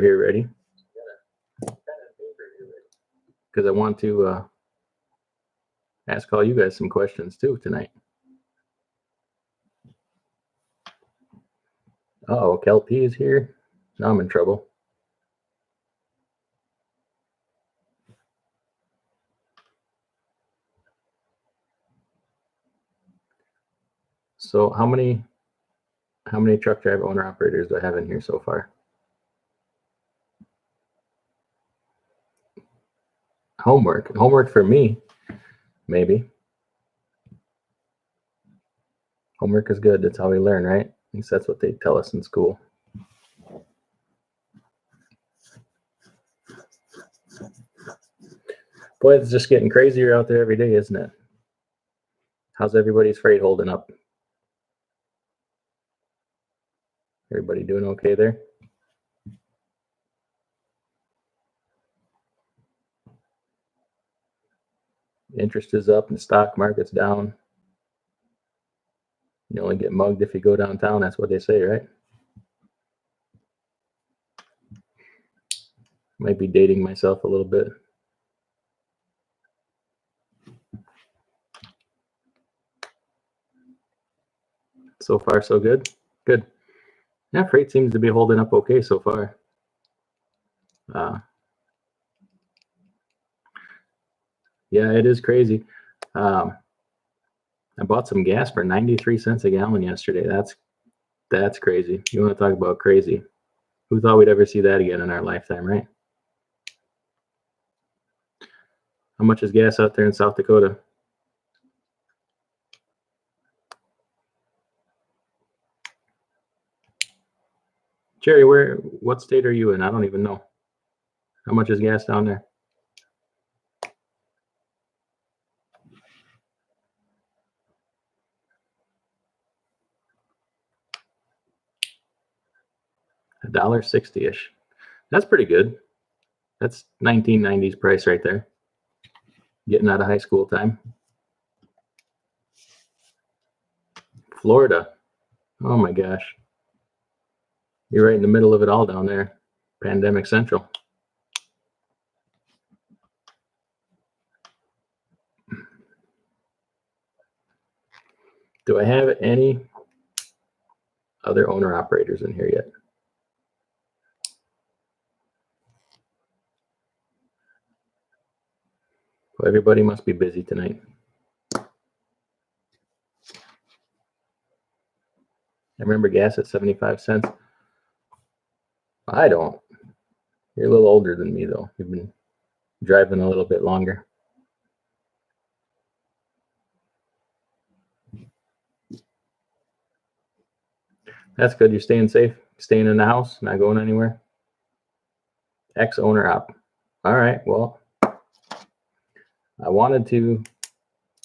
here ready because I want to ask all you guys some questions too tonight. Oh, Kelpie is here. Now I'm in trouble. So how many truck driver owner operators do I have in here so far? Homework for me, maybe. Homework is good. That's how we learn, right? At least that's what they tell us in school. Boy, it's just getting crazier out there every day, isn't it? How's everybody's freight holding up? Everybody doing okay there? Interest is up and the stock market's down. You only get mugged if you go downtown. That's what they say, right? Might be dating myself a little bit. So far, so good. Good. Yeah, freight seems to be holding up okay so far. Yeah, it is crazy. I bought some gas for 93 cents a gallon yesterday. That's crazy. You want to talk about crazy? Who thought we'd ever see that again in our lifetime, right? How much is gas out there in South Dakota? Jerry, what state are you in? I don't even know. How much is gas down there? $1.60-ish. That's pretty good. That's 1990s price right there. Getting out of high school time. Florida. Oh my gosh. You're right in the middle of it all down there. Pandemic Central. Do I have any other owner operators in here yet? Well, everybody must be busy tonight. I remember gas at 75 cents. I don't. You're a little older than me, though. You've been driving a little bit longer. That's good. You're staying safe, staying in the house, not going anywhere. Ex-owner op. All right. Well, I wanted to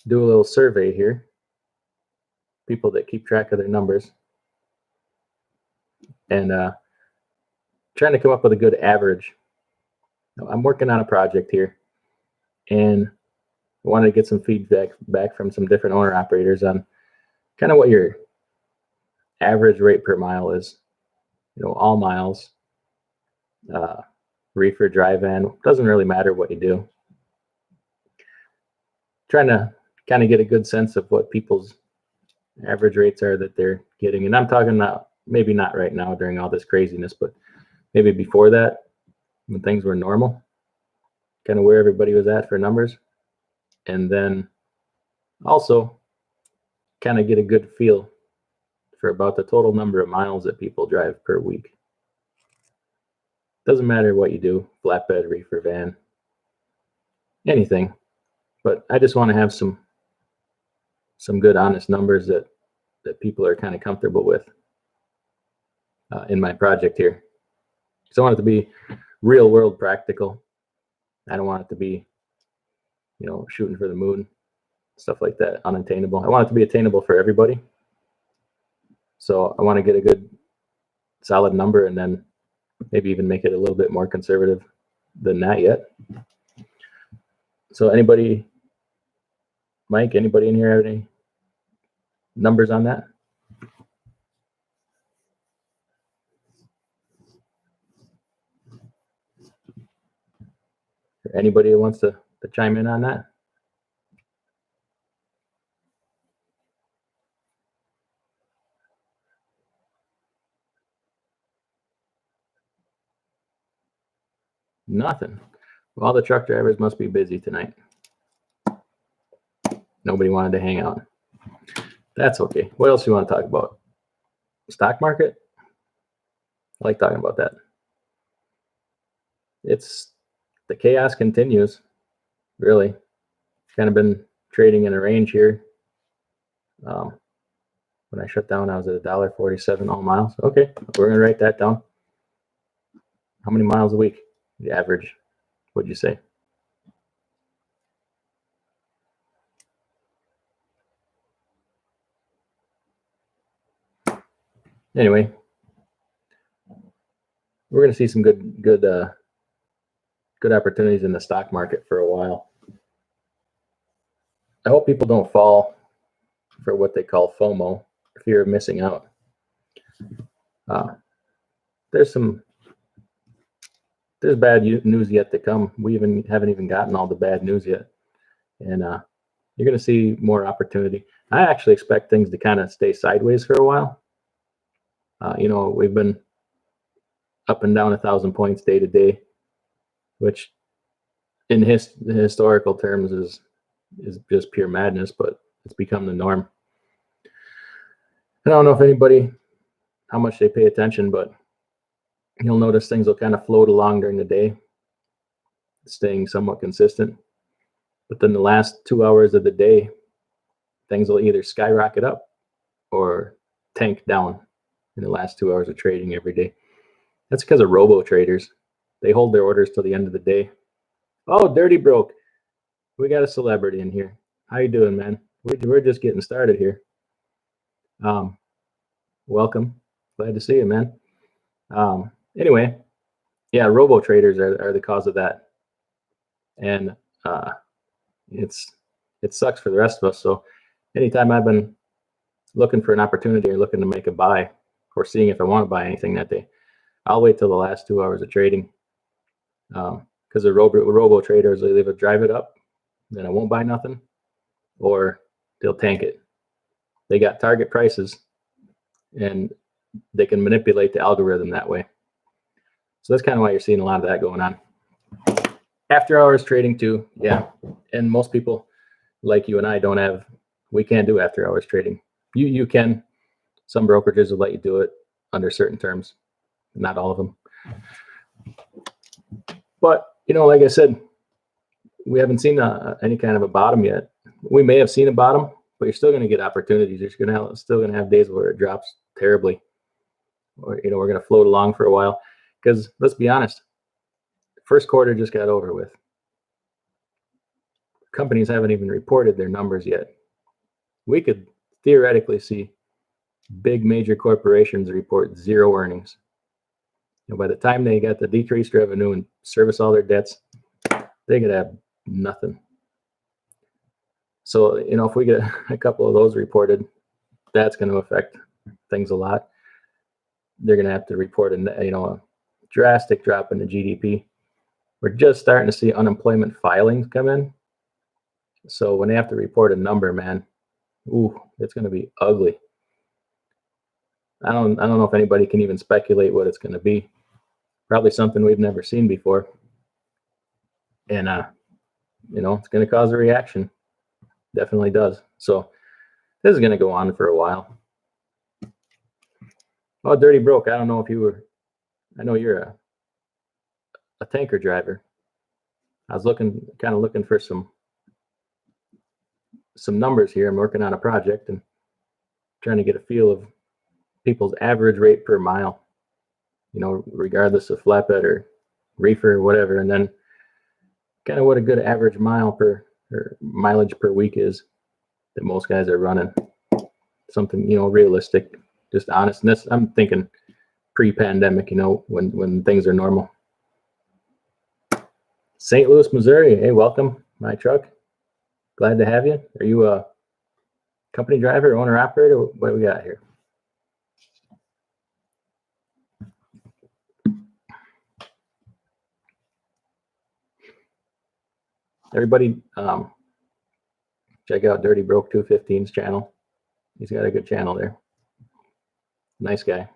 do a little survey here. People that keep track of their numbers. And trying to come up with a good average. I'm working on a project here. And I wanted to get some feedback back from some different owner operators on kind of what your average rate per mile is. You know, all miles, reefer, dry van, doesn't really matter what you do. Trying to kind of get a good sense of what people's average rates are that they're getting. And I'm talking about maybe not right now during all this craziness, but maybe before that, when things were normal, kind of where everybody was at for numbers. And then also kind of get a good feel for about the total number of miles that people drive per week. Doesn't matter what you do, flatbed, reefer, van, anything. But I just want to have some good honest numbers that people are kind of comfortable with in my project here. So I want it to be real world practical. I don't want it to be, you know, shooting for the moon, stuff like that, unattainable. I want it to be attainable for everybody. So I want to get a good solid number and then maybe even make it a little bit more conservative than that yet. So anybody, Mike, anybody in here have any numbers on that? anybody who wants to chime in on that? Nothing. Well, all the truck drivers must be busy tonight. Nobody wanted to hang out. That's okay. What else do you want to talk about? Stock market? I like talking about that. The chaos continues, really. Kind of been trading in a range here. When I shut down, I was at $1.47 all miles. Okay, we're gonna write that down. How many miles a week? The average, what'd you say? Anyway, we're gonna see some good opportunities in the stock market for a while. I hope people don't fall for what they call FOMO, fear of missing out. There's bad news yet to come. We haven't even gotten all the bad news yet, and you're going to see more opportunity. I actually expect things to kind of stay sideways for a while. We've been up and down 1,000 points day to day, which in historical terms is just pure madness, but it's become the norm. I don't know if how much they pay attention, but you'll notice things will kind of float along during the day, staying somewhat consistent. But then the last 2 hours of the day, things will either skyrocket up or tank down in the last 2 hours of trading every day. That's because of robo traders. They hold their orders till the end of the day. Oh, Dirty Broke. We got a celebrity in here. How you doing, man? We're just getting started here. Welcome. Glad to see you, man. Anyway, yeah, robo traders are the cause of that, and it sucks for the rest of us. So anytime I've been looking for an opportunity or looking to make a buy or seeing if I want to buy anything that day, I'll wait till the last 2 hours of trading, because the robo traders, they either drive it up, then I won't buy nothing, or they'll tank it. They got target prices, and they can manipulate the algorithm that way. So that's kind of why you're seeing a lot of that going on. After hours trading too, yeah. And most people like you and I we can't do after hours trading. You can. Some brokerages will let you do it under certain terms, not all of them. But, like I said, we haven't seen any kind of a bottom yet. We may have seen a bottom, but you're still going to get opportunities. You're still going to have days where it drops terribly, or we're going to float along for a while. Because let's be honest, first quarter just got over with. Companies haven't even reported their numbers yet. We could theoretically see big major corporations report zero earnings. By the time they got the decreased revenue and service all their debts, they could have nothing. So, if we get a couple of those reported, that's going to affect things a lot. They're going to have to report a drastic drop in the GDP. We're just starting to see unemployment filings come in. So when they have to report a number, man, it's going to be ugly. I don't know if anybody can even speculate what it's going to be. Probably something we've never seen before. And, it's going to cause a reaction. Definitely does. So this is going to go on for a while. Oh, Dirty Broke. I don't know if I know you're a tanker driver. I was looking for some numbers here. I'm working on a project and trying to get a feel of people's average rate per mile, regardless of flatbed or reefer or whatever, and then kind of what a good average mileage per week is that most guys are running. Something, realistic, just honest. And this, I'm thinking pre-pandemic, when things are normal. St. Louis, Missouri. Hey, welcome, my truck. Glad to have you. Are you a company driver, owner, operator? What do we got here? Everybody, check out Dirty Broke 215's channel. He's got a good channel there. Nice guy.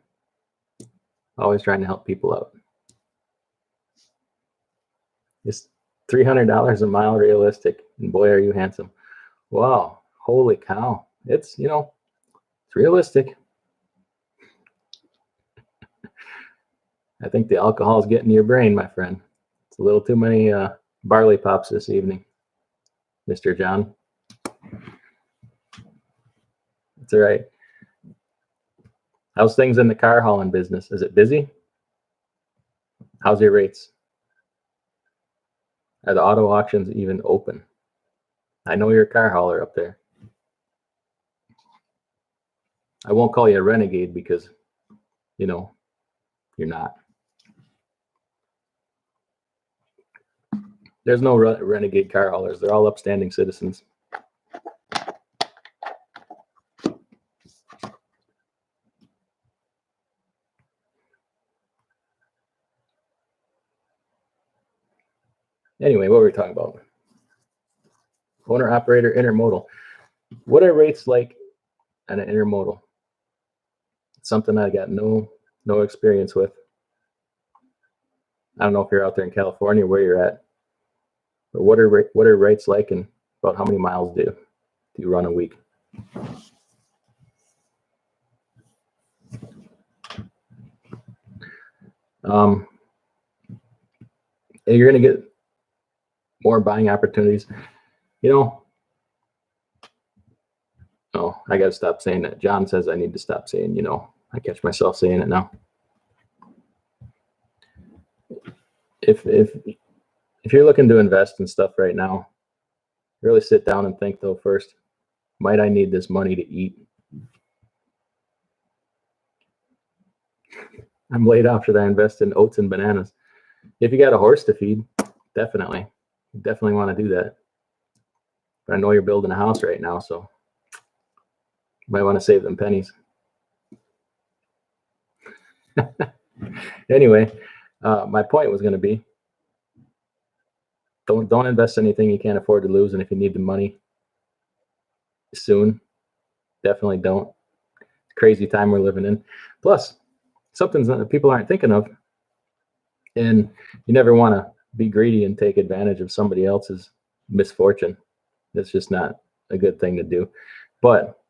Always trying to help people out. Is $300 a mile realistic? And boy, are you handsome. Wow. Holy cow. It's, it's realistic. I think the alcohol is getting to your brain, my friend. It's a little too many barley pops this evening, Mr. John. It's all right. How's things in the car hauling business? Is it busy? How's your rates? Are the auto auctions even open? I know you're a car hauler up there. I won't call you a renegade because, you're not. There's no renegade car haulers. They're all upstanding citizens. Anyway, what were we talking about? Owner operator intermodal. What are rates like on an intermodal? It's something I got no experience with. I don't know if you're out there in California where you're at, but what are rates like, and about how many miles do you run a week? You're going to get more buying opportunities. Oh, I got to stop saying that. John says I need to stop saying, I catch myself saying it now. If you're looking to invest in stuff right now, really sit down and think though first, might I need this money to eat? I'm laid off. Should I invest in oats and bananas? If you got a horse to feed, definitely want to do that. But I know you're building a house right now, so you might want to save them pennies. Anyway, my point was going to be, don't invest anything you can't afford to lose, and if you need the money soon, definitely don't. Crazy time we're living in. Plus, something that people aren't thinking of, and you never want to be greedy and take advantage of somebody else's misfortune. That's just not a good thing to do. But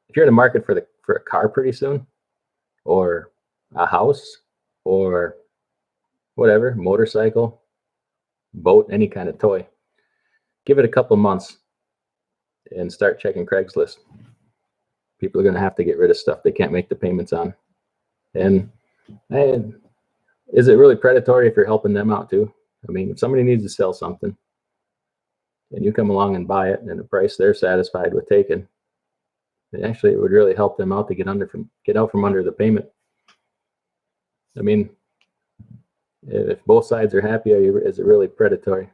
if you're in the market for a car pretty soon, or a house, or whatever, motorcycle, boat, any kind of toy, give it a couple months and start checking Craigslist. People are going to have to get rid of stuff they can't make the payments on. And is it really predatory if you're helping them out too? I mean, if somebody needs to sell something and you come along and buy it at a price they're satisfied with taking, then actually it would really help them out to get out from under the payment. I mean, if both sides are happy, is it really predatory?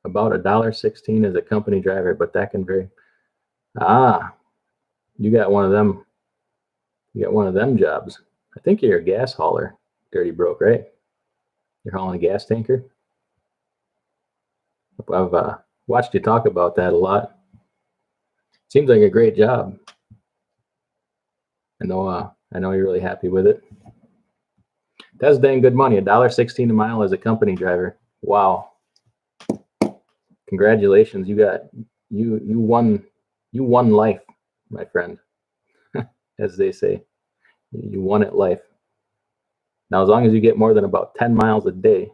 About $1.16 as a company driver, but that can vary. You got one of them. You got one of them jobs. I think you're a gas hauler, Dirty Broke, right? You're hauling a gas tanker. I've watched you talk about that a lot. Seems like a great job. I know you're really happy with it. That's dang good money. $1.16 a mile as a company driver. Wow. Congratulations. You won life, my friend. As they say. You won at life. Now, as long as you get more than about 10 miles a day,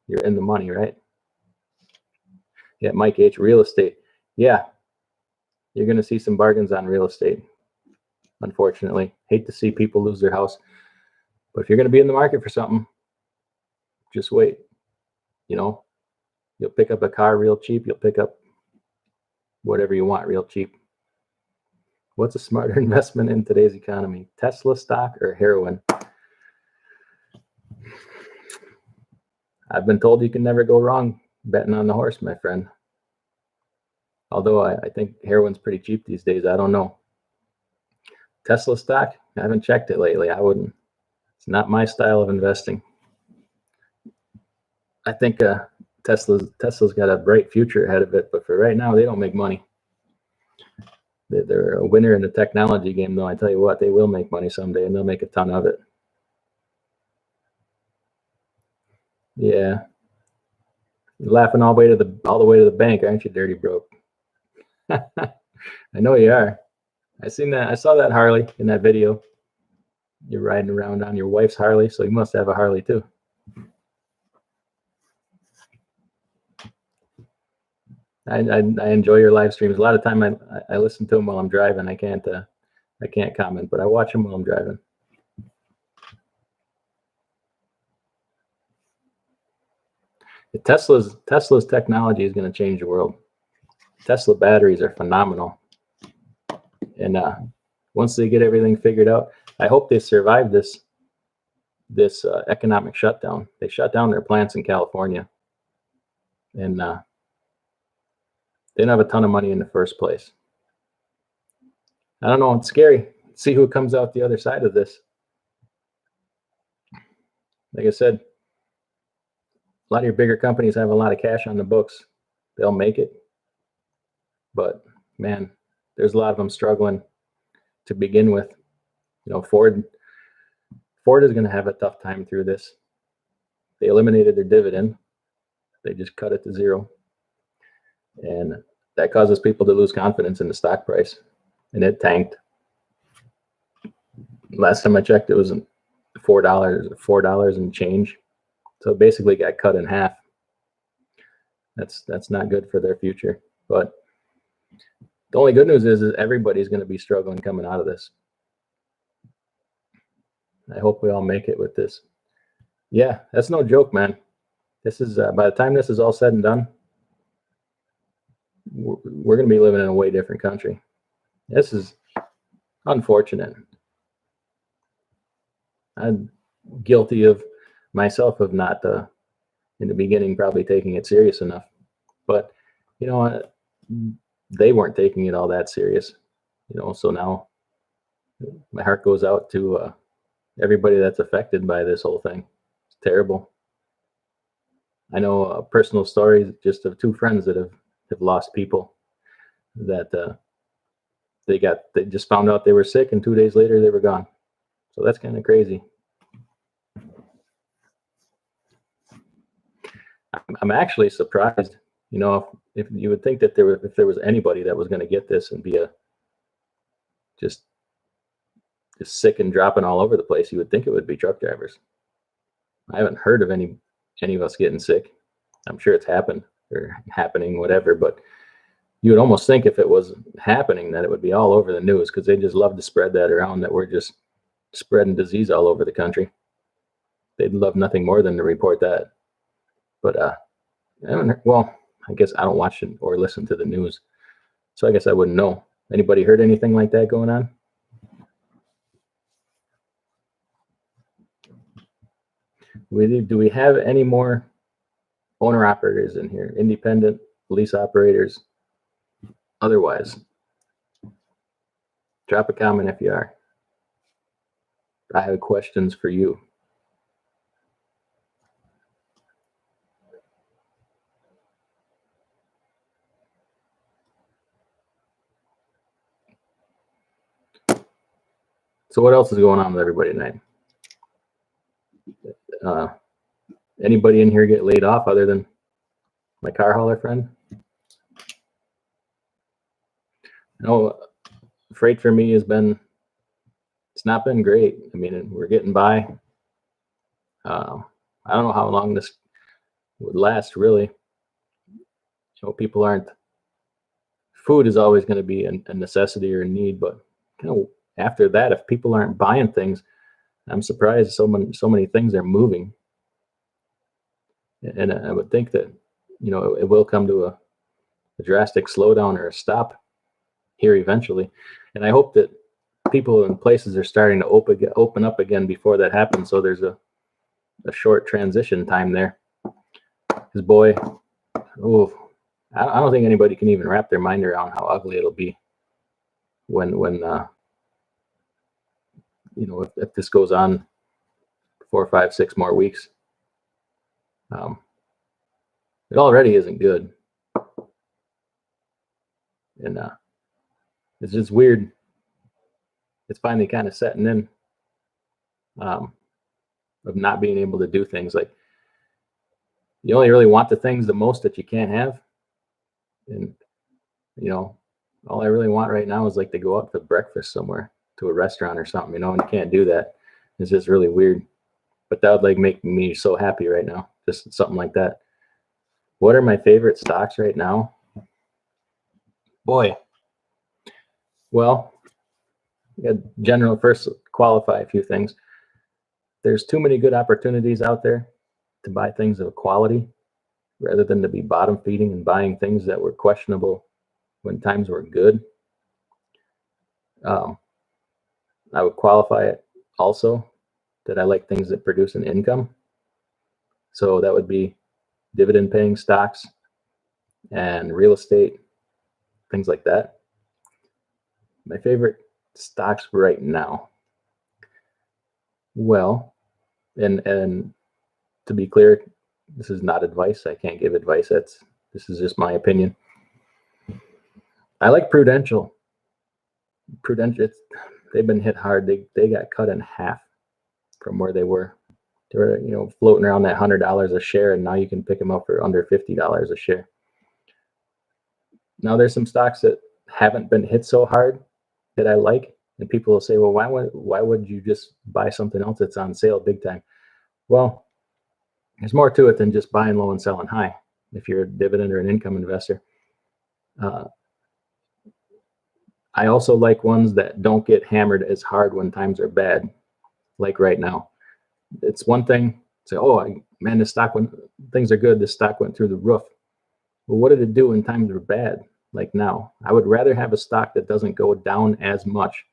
you're in the money, right? Yeah, Mike H, real estate. Yeah, you're going to see some bargains on real estate. Unfortunately, hate to see people lose their house. But if you're going to be in the market for something, just wait. You'll pick up a car real cheap. You'll pick up whatever you want real cheap. What's a smarter investment in today's economy? Tesla stock or heroin? I've been told you can never go wrong betting on the horse, my friend. Although I think heroin's pretty cheap these days. I don't know. Tesla stock? I haven't checked it lately. I wouldn't. It's not my style of investing. I think Tesla's got a bright future ahead of it, but for right now, they don't make money. They're a winner in the technology game, though. I tell you what, they will make money someday, and they'll make a ton of it. Yeah, you're laughing all the way to the bank, aren't you, dirty broke? I know you are. I seen that. I saw that Harley in that video. You're riding around on your wife's Harley, so you must have a Harley too. I enjoy your live streams. A lot of time I listen to them while I'm driving. I can't comment, but I watch them while I'm driving. Tesla's technology is going to change the world. Tesla batteries are phenomenal, and once they get everything figured out, I hope they survive this economic shutdown. They shut down their plants in California, and they didn't have a ton of money in the first place. I don't know. It's scary. See who comes out the other side of this. Like I said, a lot of your bigger companies have a lot of cash on the books. They'll make it. But man, there's a lot of them struggling to begin with. You know, Ford is going to have a tough time through this. They eliminated their dividend. They just cut it to zero. And that causes people to lose confidence in the stock price. And it tanked. Last time I checked, it was $4 and change. So it basically got cut in half. That's not good for their future. But the only good news is everybody's going to be struggling coming out of this. I hope we all make it with this. Yeah, that's no joke, man. This is by the time this is all said and done, we're going to be living in a way different country. This is unfortunate. I'm guilty of myself of not in the beginning probably taking it serious enough, but you know, they weren't taking it all that serious, you know. So now my heart goes out to everybody that's affected by this whole thing. It's terrible. I know personal stories just of two friends that have lost people that they just found out they were sick, and 2 days later they were gone. So that's kind of crazy. I'm actually surprised. You know, if you would think that if there was anybody that was going to get this and be just sick and dropping all over the place, you would think it would be truck drivers. I haven't heard of any of us getting sick. I'm sure it's happened or happening, whatever, but you would almost think if it was happening that it would be all over the news, because they just love to spread that around, that we're just spreading disease all over the country. They'd love nothing more than to report that. But well, I guess I don't watch it or listen to the news, so I guess I wouldn't know. Anybody heard anything like that going on? Do we have any more owner operators in here? Independent lease operators? Otherwise, drop a comment if you are. I have questions for you. So what else is going on with everybody tonight? Anybody in here get laid off other than my car hauler friend? No, freight for me it's not been great. I mean, we're getting by. I don't know how long this would last, really. You know, food is always going to be a necessity or a need, but you know, after that, if people aren't buying things, I'm surprised so many things are moving. And I would think that, you know, it will come to a drastic slowdown or a stop here eventually. And I hope that people and places are starting to open up again before that happens, so there's a short transition time there. Because boy, I don't think anybody can even wrap their mind around how ugly it'll be when you know, if this goes on 4, 5, 6 more weeks. It already isn't good. And it's just weird. It's finally kind of setting in, of not being able to do things. Like, you only really want the things the most that you can't have. And, all I really want right now is like to go out to breakfast somewhere, to a restaurant or something, and you can't do that. It's just really weird. But that would like make me so happy right now. Just something like that. What are my favorite stocks right now? Boy. Well, general first qualify a few things. There's too many good opportunities out there to buy things of quality rather than to be bottom feeding and buying things that were questionable when times were good. I would qualify it also that I like things that produce an income. So that would be dividend paying stocks and real estate, things like that. My favorite stocks right now. Well, and to be clear, this is not advice. I can't give advice. This is just my opinion. I like Prudential. They've been hit hard. They got cut in half from where they were. They were, floating around that $100 a share, and now you can pick them up for under $50 a share. Now there's some stocks that haven't been hit so hard that I like, and people will say, well, why would you just buy something else that's on sale big time? Well, there's more to it than just buying low and selling high. If you're a dividend or an income investor, I also like ones that don't get hammered as hard when times are bad, like right now. It's one thing to say, oh man, this stock, when things are good, this stock went through the roof. Well, what did it do when times were bad? Like now, I would rather have a stock that doesn't go down as much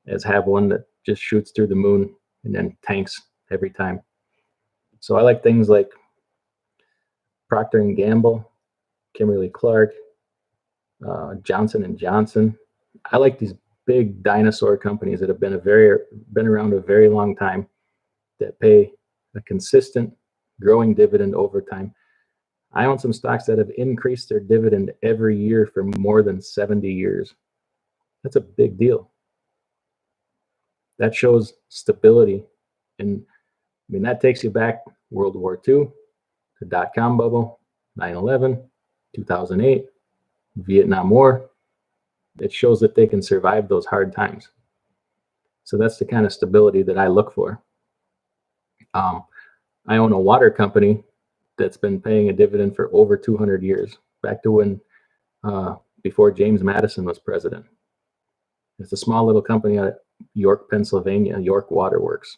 as have one that just shoots through the moon and then tanks every time. So I like things like Procter & Gamble, Kimberly-Clark, Johnson & Johnson. I like these big dinosaur companies that have been around a very long time, that pay a consistent growing dividend over time. I own some stocks that have increased their dividend every year for more than 70 years. That's a big deal. That shows stability. And that takes you back World War II, the dot-com bubble, 9/11, 2008, Vietnam War. It shows that they can survive those hard times. So that's the kind of stability that I look for. I own a water company that's been paying a dividend for over 200 years, back to when, before James Madison was president. It's a small little company out of York, Pennsylvania, York Water Works.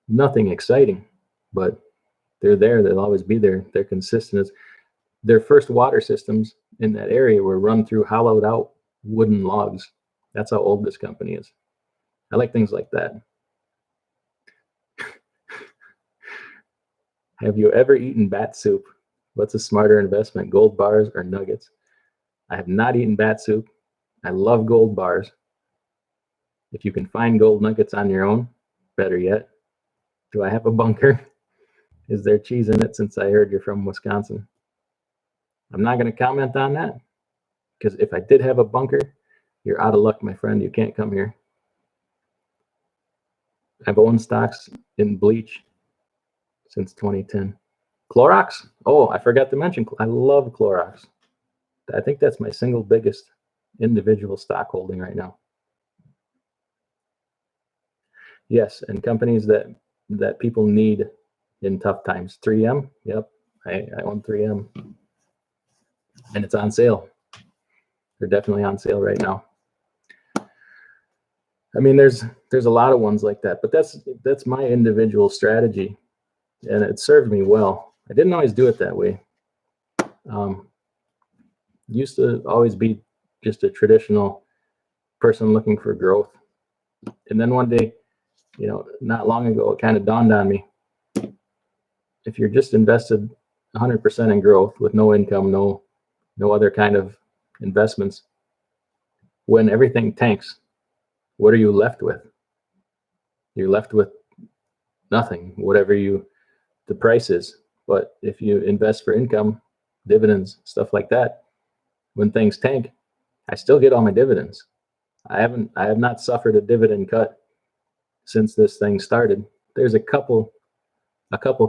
Nothing exciting, but they're there. They'll always be there. They're consistent. Their first water systems in that area were run through hollowed out wooden logs. That's how old this company is. I like things like that. Have you ever eaten bat soup? What's a smarter investment, gold bars or nuggets? I have not eaten bat soup. I love gold bars. If you can find gold nuggets on your own, better yet. Do I have a bunker? Is there cheese in it, since I heard you're from Wisconsin? I'm not going to comment on that, because if I did have a bunker, you're out of luck, my friend. You can't come here. I've owned stocks in bleach since 2010. Clorox? Oh, I forgot to mention, I love Clorox. I think that's my single biggest individual stock holding right now. Yes, and companies that people need in tough times. 3M, yep, I own 3M. And it's on sale. They're definitely on sale right now. There's a lot of ones like that, but that's my individual strategy, and it served me well. I didn't always do it that way. Used to always be just a traditional person looking for growth. And then one day, not long ago, it kind of dawned on me. If you're just invested 100% in growth with no income, no other kind of investments, when everything tanks, what are you left with? You're left with nothing, whatever the price is. But if you invest for income, dividends, stuff like that, when things tank, I still get all my dividends. I have not suffered a dividend cut since this thing started. There's a couple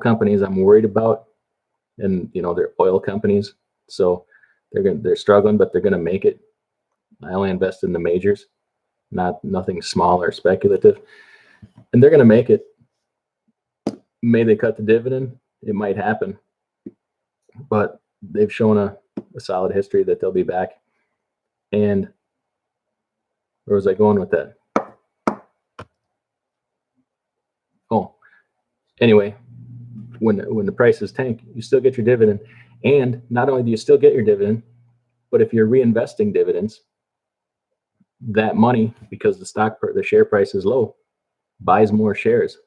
companies I'm worried about, and they're oil companies, so they're struggling, but they're gonna make it. I only invest in the majors, nothing small or speculative, and they're gonna make it. May they cut the dividend? It might happen, but they've shown a solid history that they'll be back. And where was I going with that? Oh, anyway, when the prices tank, you still get your dividend. And not only do you still get your dividend, but if you're reinvesting dividends, that money, because the share price is low, buys more shares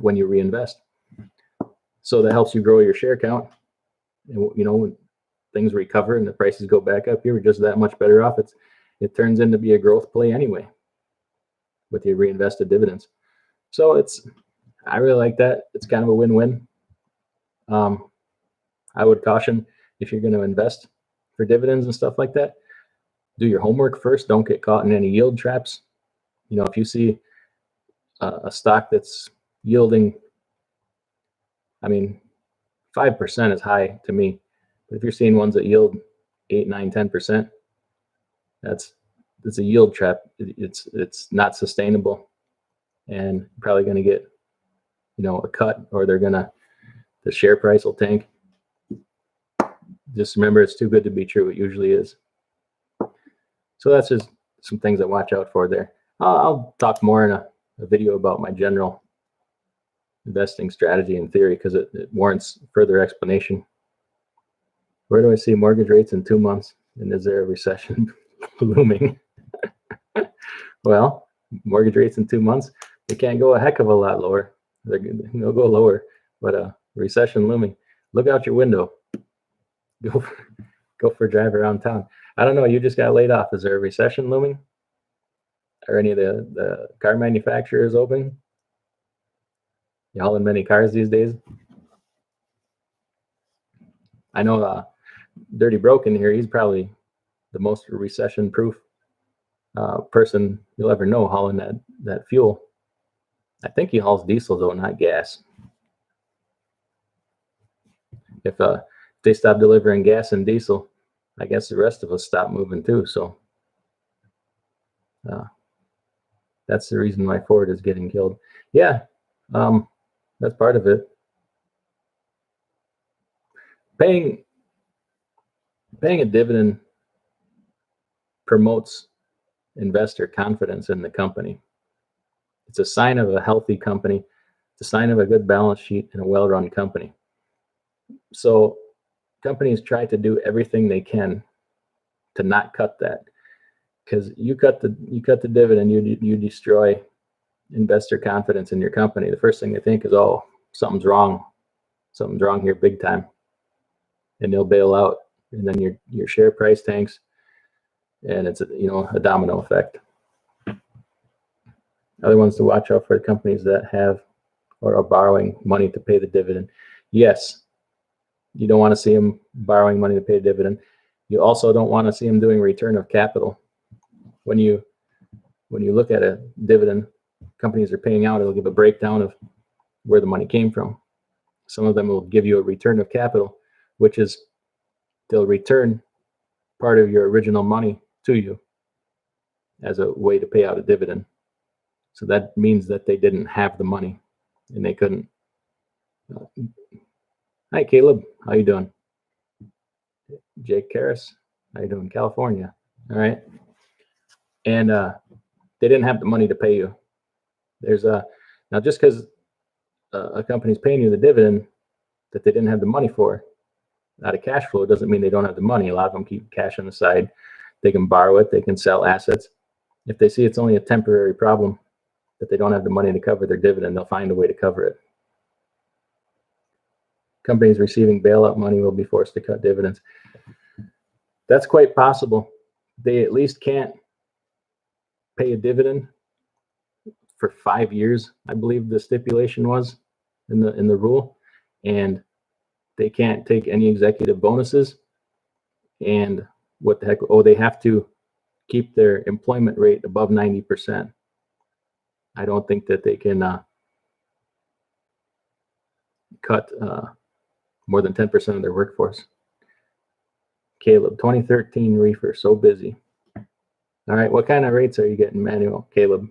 when you reinvest. So that helps you grow your share count. And when things recover and the prices go back up, you're just that much better off. It turns into be a growth play anyway with your reinvested dividends. So I really like that. It's kind of a win-win. I would caution, if you're going to invest for dividends and stuff like that, do your homework first. Don't get caught in any yield traps. If you see a stock that's yielding, 5% is high to me. But if you're seeing ones that yield 8, 9, 10%, that's a yield trap. It's not sustainable, and you're probably going to get a cut, or the share price will tank. Just remember, it's too good to be true. It usually is. So that's just some things I watch out for there. I'll talk more in a video about my general investing strategy and theory, because it warrants further explanation. Where do I see mortgage rates in 2 months? And is there a recession looming? Well, mortgage rates in 2 months, they can't go a heck of a lot lower. They'll go lower, but recession looming. Look out your window. Go for a drive around town. I don't know. You just got laid off. Is there a recession looming? Are any of the car manufacturers open? You hauling many cars these days? I know Dirty Broken here. He's probably the most recession-proof person you'll ever know, hauling that fuel. I think he hauls diesel though, not gas. If they stop delivering gas and diesel, I guess the rest of us stop moving too. So that's the reason why Ford is getting killed. Yeah, that's part of it. Paying a dividend promotes investor confidence in the company. It's a sign of a healthy company. It's a sign of a good balance sheet and a well-run company. So companies try to do everything they can to not cut that, because you cut the dividend, you destroy investor confidence in your company. The first thing they think is, oh, something's wrong here big time, and they'll bail out, and then your share price tanks, and it's a domino effect. Other ones to watch out for are companies that have or are borrowing money to pay the dividend. Yes, you don't want to see them borrowing money to pay a dividend. You also don't want to see them doing return of capital. When you look at a dividend companies are paying out, it'll give a breakdown of where the money came from. Some of them will give you a return of capital, which is they'll return part of your original money to you as a way to pay out a dividend. So that means that they didn't have the money and they couldn't. Hi, Caleb. How you doing? Jake Karras. How you doing? California. All right. And they didn't have the money to pay you. Now just because a company's paying you the dividend that they didn't have the money for out of cash flow doesn't mean they don't have the money. A lot of them keep cash on the side. They can borrow it. They can sell assets. If they see it's only a temporary problem, that they don't have the money to cover their dividend, they'll find a way to cover it. Companies receiving bailout money will be forced to cut dividends. That's quite possible. They at least can't pay a dividend for 5 years, I believe the stipulation was in the rule. And they can't take any executive bonuses, and what the heck? Oh, they have to keep their employment rate above 90%. I don't think that they can cut more than 10% of their workforce. Caleb, 2013 reefer, so busy. All right, what kind of rates are you getting, Manuel, Caleb?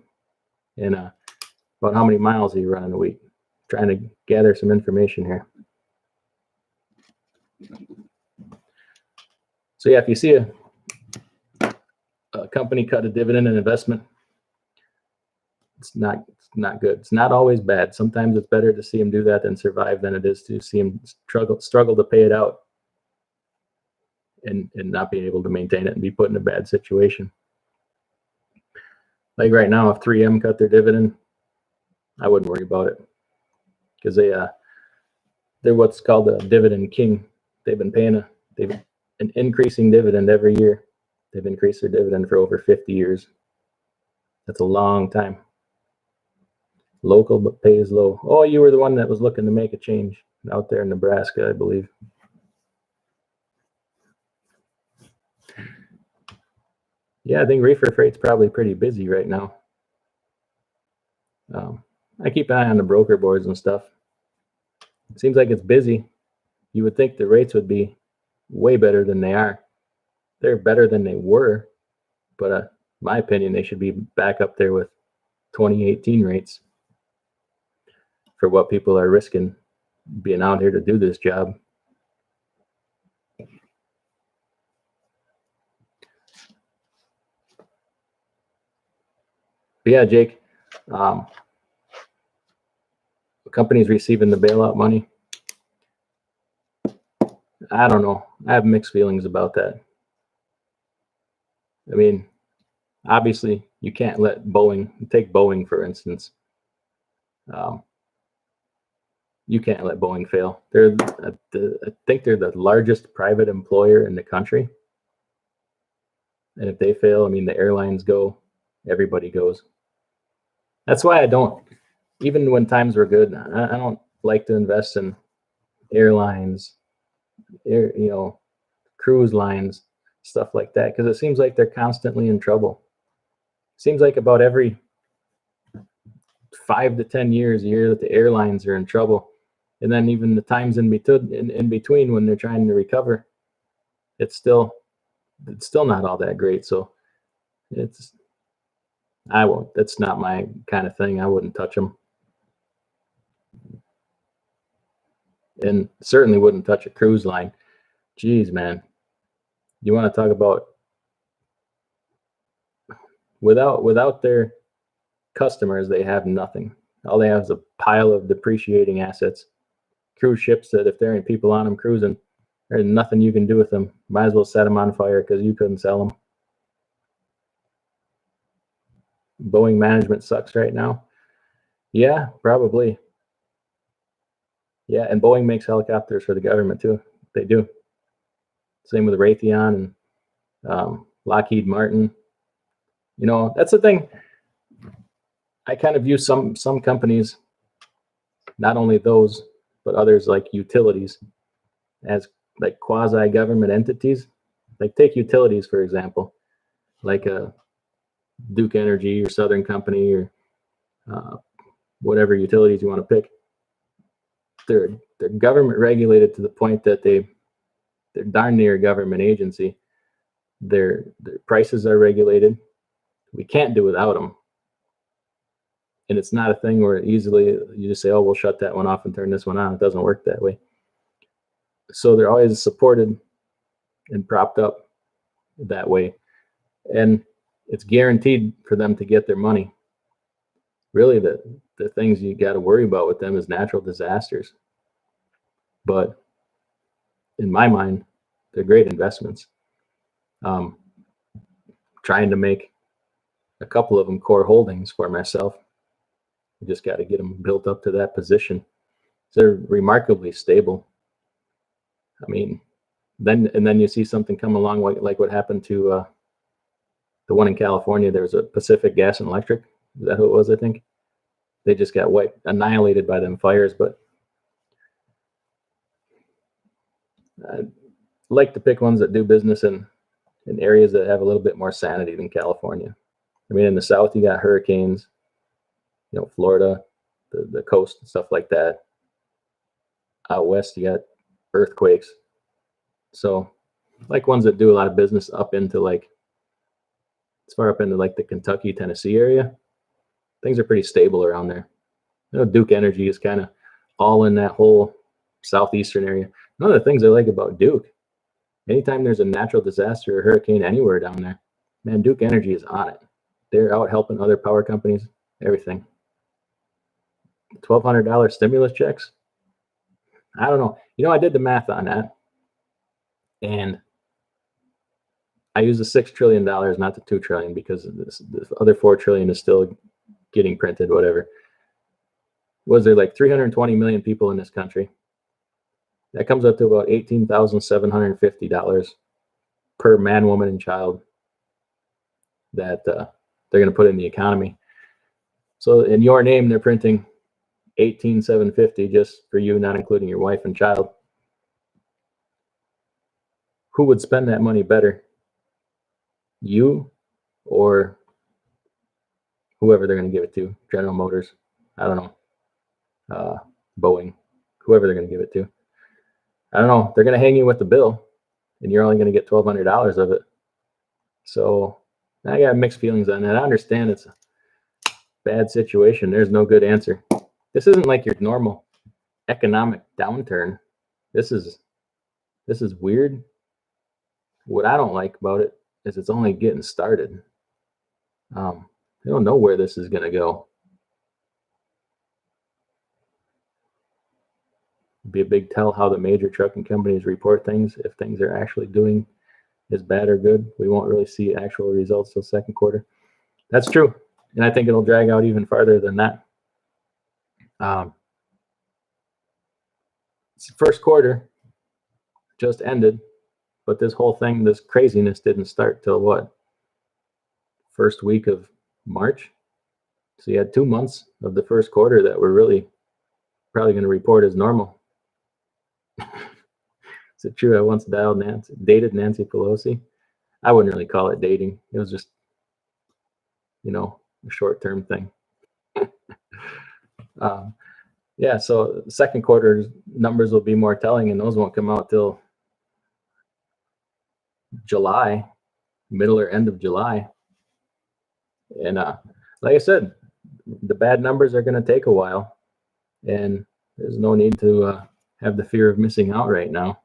And about how many miles are you running a week? Trying to gather some information here. So yeah, if you see a company cut a dividend and investment, it's not good. It's not always bad. Sometimes it's better to see them do that than survive than it is to see them struggle to pay it out and not be able to maintain it and be put in a bad situation. Like right now, if 3M cut their dividend, I wouldn't worry about it because they're what's called a dividend king. They've been paying an increasing dividend every year. They've increased their dividend for over 50 years. That's a long time. Local but pays low. Oh, you were the one that was looking to make a change out there in Nebraska, I believe. Yeah, I think reefer freight's probably pretty busy right now. I keep an eye on the broker boards and stuff. It seems like it's busy. You would think the rates would be way better than they are. They're better than they were, but my opinion, they should be back up there with 2018 rates for what people are risking being out here to do this job. But yeah, Jake, companies receiving the bailout money, I don't know. I have mixed feelings about that. I mean, obviously, you can't let take Boeing, for instance. You can't let Boeing fail. I think they're the largest private employer in the country. And if they fail, I mean, the airlines go, everybody goes. That's why I don't, even when times were good, I don't like to invest in airlines, cruise lines, stuff like that, because it seems like they're constantly in trouble. It seems like about every 5 to 10 years, a year that the airlines are in trouble. And then even the times in between when they're trying to recover, it's still not all that great. So that's not my kind of thing. I wouldn't touch them. And certainly wouldn't touch a cruise line. Geez, man. You want to talk about without their customers, they have nothing. All they have is a pile of depreciating assets. Cruise ships that if there ain't people on them cruising, there's nothing you can do with them. Might as well set them on fire because you couldn't sell them. Boeing management sucks right now. Yeah, probably. Yeah, and Boeing makes helicopters for the government too. They do. Same with Raytheon and Lockheed Martin. That's the thing. I kind of view some companies, not only those, but others like utilities, as like quasi-government entities. Like take utilities, for example, like a Duke Energy or Southern Company or whatever utilities you want to pick. They're government regulated to the point that they're darn near a government agency. Their prices are regulated. We can't do without them. And it's not a thing where easily you just say, oh, we'll shut that one off and turn this one on. It doesn't work that way. So they're always supported and propped up that way. And it's guaranteed for them to get their money. Really, the things you got to worry about with them is natural disasters. But in my mind, they're great investments. Trying to make a couple of them core holdings for myself. You just got to get them built up to that position. They're remarkably stable. I mean, then you see something come along like what happened to the one in California. There was a Pacific Gas and Electric. Is that who it was? I think they just got annihilated by them fires. But I like to pick ones that do business in areas that have a little bit more sanity than California. I mean, in the South, you got hurricanes, Florida, the coast and stuff like that. Out west, you got earthquakes. So, like ones that do a lot of business up into as far up into the Kentucky, Tennessee area. Things are pretty stable around there. Duke Energy is kind of all in that whole southeastern area. One of the things I like about Duke, anytime there's a natural disaster or hurricane anywhere down there, man, Duke Energy is on it. They're out helping other power companies, everything. $1,200 stimulus checks. I don't know. I did the math on that, and I use the $6 trillion, not the $2 trillion, because this other $4 trillion is still getting printed. Whatever. Was there 320 million people in this country? That comes up to about $18,750 per man, woman, and child that they're going to put in the economy. So in your name, they're printing $18,750 just for you, not including your wife and child. Who would spend that money better? You or whoever they're going to give it to? General Motors? I don't know. Boeing? Whoever they're going to give it to. I don't know. They're going to hang you with the bill, and you're only going to get $1,200 of it. So I got mixed feelings on that. I understand it's a bad situation. There's no good answer. This isn't like your normal economic downturn. This is weird. What I don't like about it is it's only getting started. I don't know where this is going to go. Be a big tell how the major trucking companies report things. If things are actually doing as bad or good, we won't really see actual results till second quarter. That's true, and I think it'll drag out even farther than that. First quarter just ended, but this whole thing, this craziness, didn't start till what? First week of March. So you had 2 months of the first quarter that were really probably going to report as normal. Is it true I once dated Nancy Pelosi? I wouldn't really call it dating. It was just, a short-term thing. Yeah, so second quarter numbers will be more telling, and those won't come out till July, middle or end of July. And like I said, the bad numbers are going to take a while, and there's no need to have the fear of missing out right now.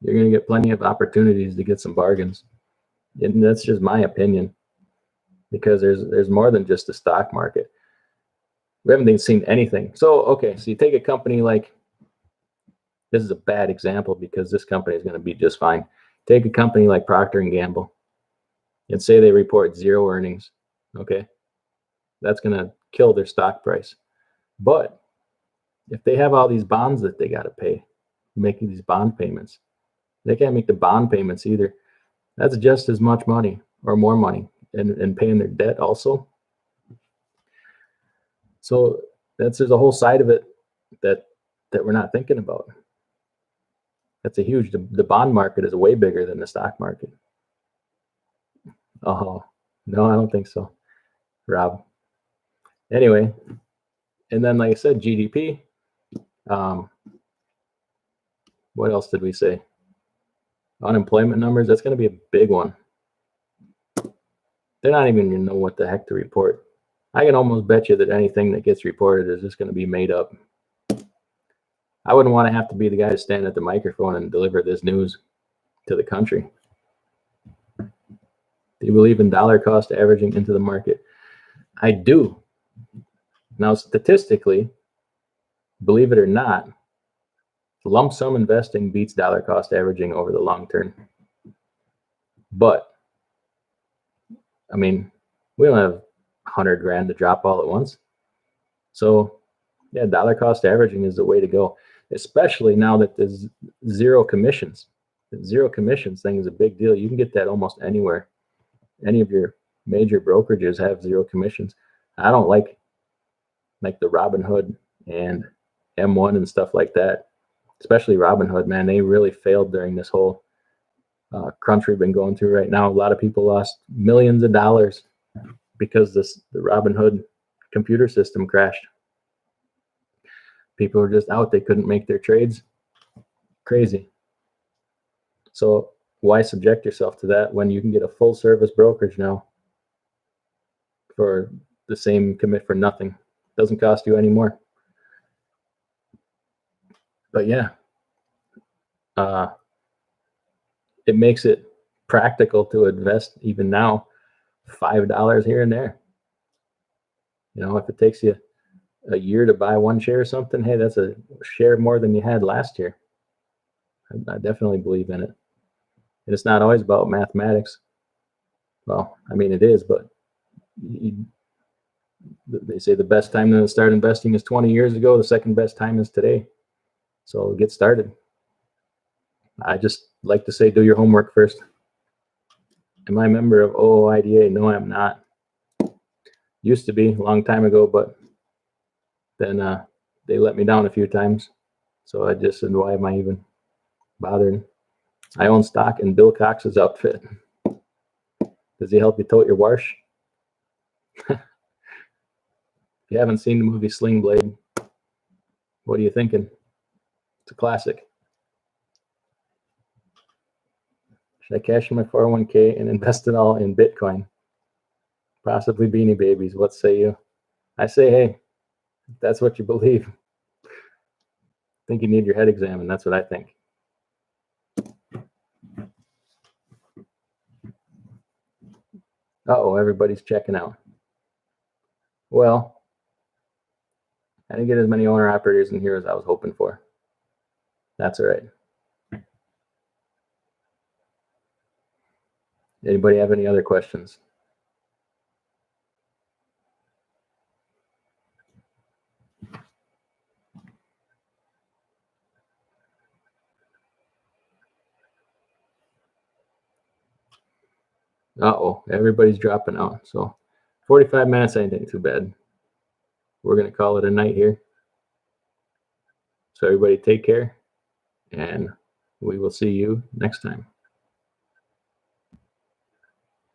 You're going to get plenty of opportunities to get some bargains. And that's just my opinion, because there's more than just the stock market. We haven't even seen anything. So you take a company this is a bad example because this company is going to be just fine. Take a company like Procter & Gamble and say they report zero earnings. Okay, that's going to kill their stock price. But if they have all these bonds that they got to pay, making these bond payments, they can't make the bond payments either. That's just as much money or more money, and paying their debt also. So there's a whole side of it that we're not thinking about. That's a huge. The bond market is way bigger than the stock market. Oh no, I don't think so, Rob. Anyway, and then like I said, GDP. What else did we say? Unemployment numbers. That's going to be a big one. They're not even going to know what the heck to report. I can almost bet you that anything that gets reported is just going to be made up. I wouldn't want to have to be the guy to stand at the microphone and deliver this news to the country. Do you believe in dollar cost averaging into the market? I do. Now, statistically, believe it or not, lump sum investing beats dollar cost averaging over the long term. But, I mean, we don't have 100 grand to drop all at once. So, yeah, dollar cost averaging is the way to go, especially now that there's zero commissions. The zero commissions thing is a big deal. You can get that almost anywhere. Any of your major brokerages have zero commissions. I don't like the Robinhood and M1 and stuff like that. especially Robinhood, man, they really failed during this whole crunch we've been going through right now. A lot of people lost millions of dollars because the Robinhood computer system crashed. People were just out. They couldn't make their trades. Crazy. So why subject yourself to that when you can get a full service brokerage now for the same commit for nothing? Doesn't cost you any more. But yeah, it makes it practical to invest even now $5 here and there. You know, if it takes you a year to buy one share or something, hey, that's a share more than you had last year. I definitely believe in it. And it's not always about mathematics. Well, I mean, it is, but they say the best time to start investing is 20 years ago. The second best time is today. So get started. I just like to say, do your homework first. Am I a member of OOIDA? No, I'm not. Used to be a long time ago, but then they let me down a few times. So I just said, why am I even bothering? I own stock in Bill Cox's outfit. Does he help you tote your wash? If you haven't seen the movie Sling Blade, what are you thinking? It's a classic. Should I cash in my 401k and invest it all in Bitcoin? Possibly Beanie Babies. What say you? I say, hey, if that's what you believe, I think you need your head examined. That's what I think. Uh-oh, everybody's checking out. Well, I didn't get as many owner operators in here as I was hoping for. That's all right. Anybody have any other questions? Uh-oh, everybody's dropping out. So 45 minutes ain't too bad. We're going to call it a night here. So everybody take care, and we will see you next time.